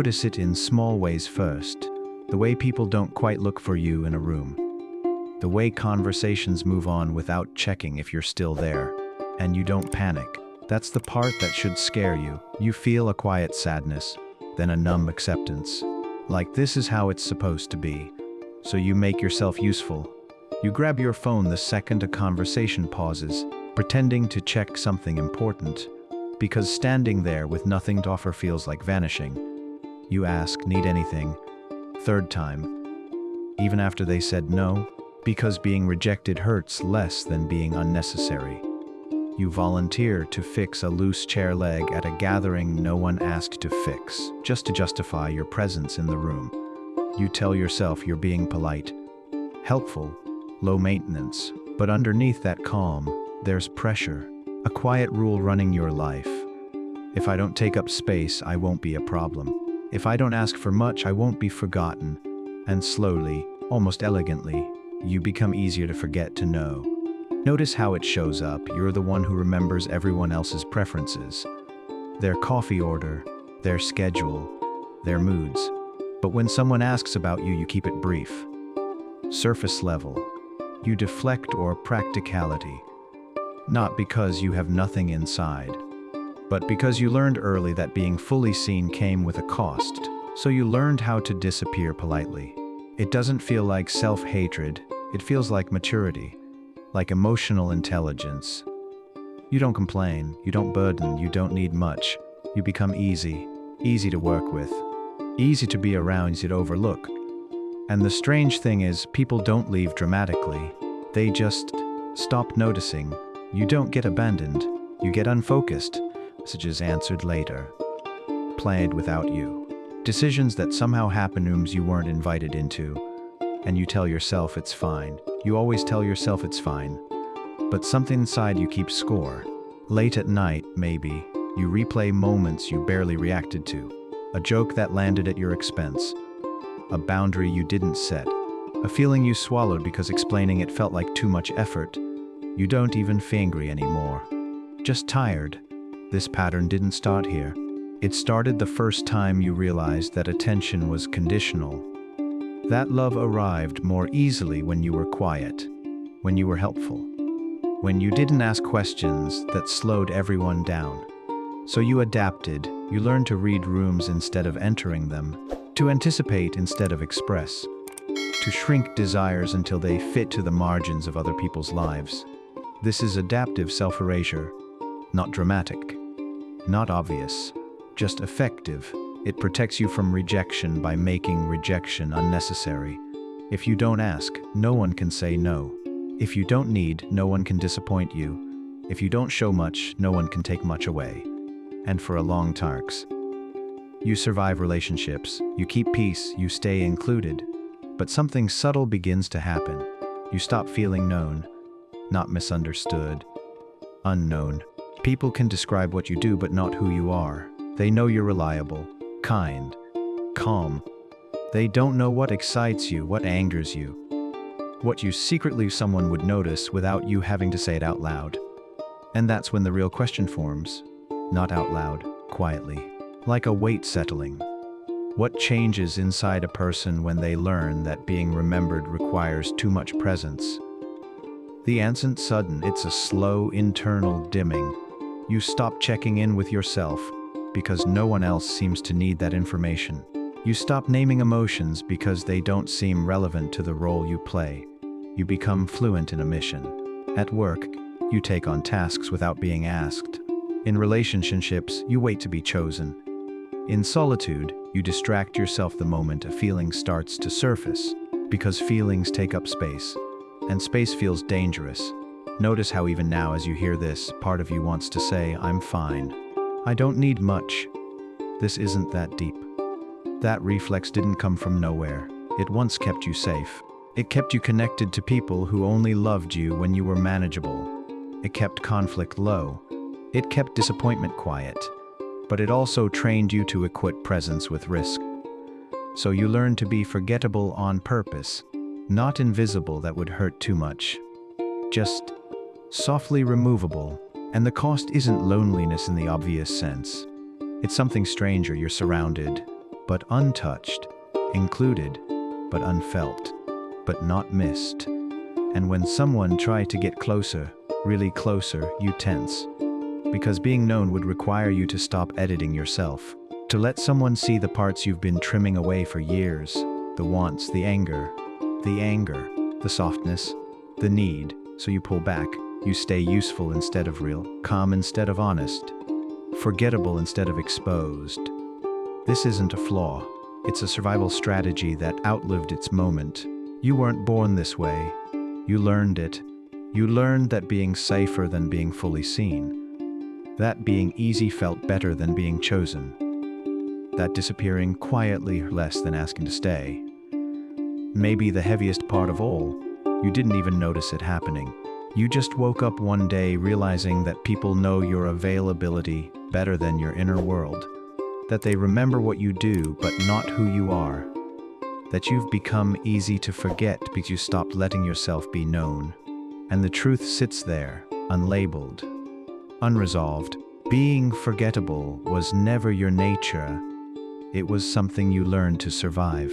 notice it in small ways first. The way people don't quite look for you in a room. The way conversations move on without checking if you're still there. And you don't panic. That's the part that should scare you. You feel a quiet sadness, then a numb acceptance. Like this is how it's supposed to be. So you make yourself useful. You grab your phone the second a conversation pauses, pretending to check something important. Because standing there with nothing to offer feels like vanishing. You ask, need anything? Third time. Even after they said no, because being rejected hurts less than being unnecessary. You volunteer to fix a loose chair leg at a gathering no one asked to fix, just to justify your presence in the room. You tell yourself you're being polite, helpful, low maintenance, but underneath that calm, there's pressure, a quiet rule running your life. If I don't take up space, I won't be a problem. If I don't ask for much, I won't be forgotten. And slowly, almost elegantly, you become easier to forget to know. Notice how it shows up. You're the one who remembers everyone else's preferences, their coffee order, their schedule, their moods. But when someone asks about you, you keep it brief. Surface level. You deflect or practicality. Not because you have nothing inside, but because you learned early that being fully seen came with a cost. So you learned how to disappear politely. It doesn't feel like self-hatred, it feels like maturity, like emotional intelligence. You don't complain, you don't burden, you don't need much. You become easy to work with, easy to be around, easy to overlook. And the strange thing is, people don't leave dramatically. They just stop noticing. You don't get abandoned, you get unfocused. Messages answered later. Planned without you. Decisions that somehow happen in rooms you weren't invited into. And you tell yourself it's fine. You always tell yourself it's fine. But something inside you keeps score. Late at night, maybe, you replay moments you barely reacted to. A joke that landed at your expense. A boundary you didn't set. A feeling you swallowed because explaining it felt like too much effort. You don't even feel angry anymore. Just tired. This pattern didn't start here. It started the first time you realized that attention was conditional. That love arrived more easily when you were quiet, when you were helpful, when you didn't ask questions that slowed everyone down. So you adapted, you learned to read rooms instead of entering them, to anticipate instead of express, to shrink desires until they fit to the margins of other people's lives. This is adaptive self-erasure, not dramatic, not obvious, just effective. It protects you from rejection by making rejection unnecessary. If you don't ask, no one can say no. If you don't need, no one can disappoint you. If you don't show much, no one can take much away. And for a long tarks. You survive relationships, you keep peace, you stay included. But something subtle begins to happen. You stop feeling known, not misunderstood, unknown. People can describe what you do but not who you are. They know you're reliable, kind, calm. They don't know what excites you, what angers you, what you secretly someone would notice without you having to say it out loud. And that's when the real question forms, not out loud, quietly, like a weight settling. What changes inside a person when they learn that being remembered requires too much presence? The answer's sudden, it's a slow internal dimming. You stop checking in with yourself, because no one else seems to need that information. You stop naming emotions because they don't seem relevant to the role you play. You become fluent in a mission. At work, you take on tasks without being asked. In relationships, you wait to be chosen. In solitude, you distract yourself the moment a feeling starts to surface, because feelings take up space, and space feels dangerous. Notice how even now as you hear this, part of you wants to say, I'm fine. I don't need much. This isn't that deep. That reflex didn't come from nowhere. It once kept you safe. It kept you connected to people who only loved you when you were manageable. It kept conflict low. It kept disappointment quiet. But it also trained you to equate presence with risk. So you learned to be forgettable on purpose, not invisible that would hurt too much. Just softly removable. And the cost isn't loneliness in the obvious sense. It's something stranger. You're surrounded, but untouched, included, but unfelt, but not missed. And when someone tried to get closer, really closer, you tense. Because being known would require you to stop editing yourself. To let someone see the parts you've been trimming away for years, the wants, the anger, the softness, the need. So you pull back, you stay useful instead of real, calm instead of honest, forgettable instead of exposed. This isn't a flaw, it's a survival strategy that outlived its moment. You weren't born this way, you learned it. You learned that being safer than being fully seen, that being easy felt better than being chosen, that disappearing quietly less than asking to stay. Maybe the heaviest part of all, you didn't even notice it happening. You just woke up one day realizing that people know your availability better than your inner world, that they remember what you do but not who you are, that you've become easy to forget because you stopped letting yourself be known. And the truth sits there, unlabeled, unresolved. Being forgettable was never your nature. It was something you learned to survive.